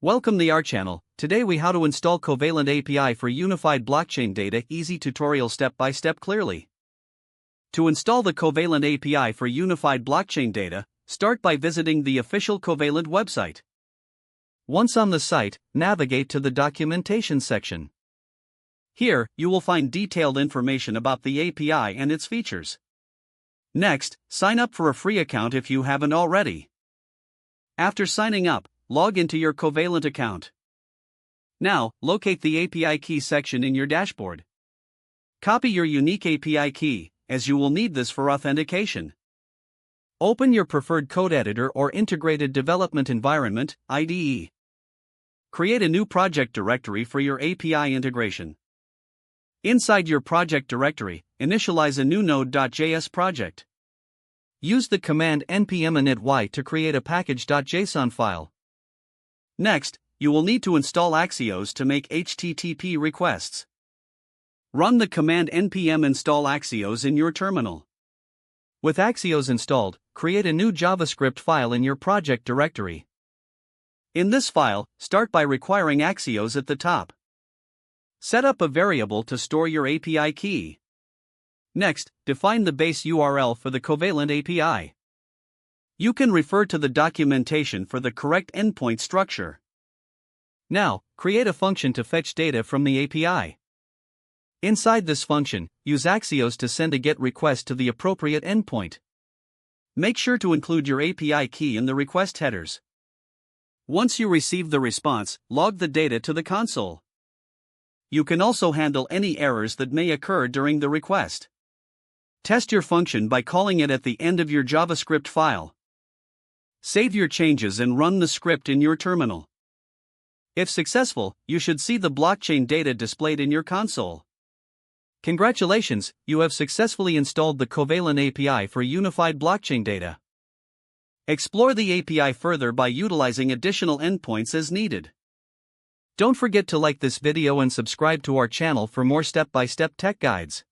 Welcome to our channel. Today we how to install Covalent API for unified blockchain data. Easy tutorial step by step clearly. To install the Covalent API for unified blockchain data, start by visiting the official Covalent website. Once on the site, navigate to the documentation section. Here, you will find detailed information about the API and its features. Next, sign up for a free account if you haven't already. After signing up, log into your Covalent account. Now, locate the API key section in your dashboard. Copy your unique API key, as you will need this for authentication. Open your preferred code editor or integrated development environment, IDE. Create a new project directory for your API integration. Inside your project directory, initialize a new node.js project. Use the command npm init to create a package.json file. Next, you will need to install Axios to make HTTP requests. Run the command npm install Axios in your terminal. With Axios installed, create a new JavaScript file in your project directory. In this file, start by requiring Axios at the top. Set up a variable to store your API key. Next, define the base URL for the Covalent API. You can refer to the documentation for the correct endpoint structure. Now, create a function to fetch data from the API. Inside this function, use Axios to send a GET request to the appropriate endpoint. Make sure to include your API key in the request headers. Once you receive the response, log the data to the console. You can also handle any errors that may occur during the request. Test your function by calling it at the end of your JavaScript file. Save your changes and run the script in your terminal. If successful, you should see the blockchain data displayed in your console. Congratulations, you have successfully installed the Covalent API for unified blockchain data. Explore the API further by utilizing additional endpoints as needed. Don't forget to like this video and subscribe to our channel for more step-by-step tech guides.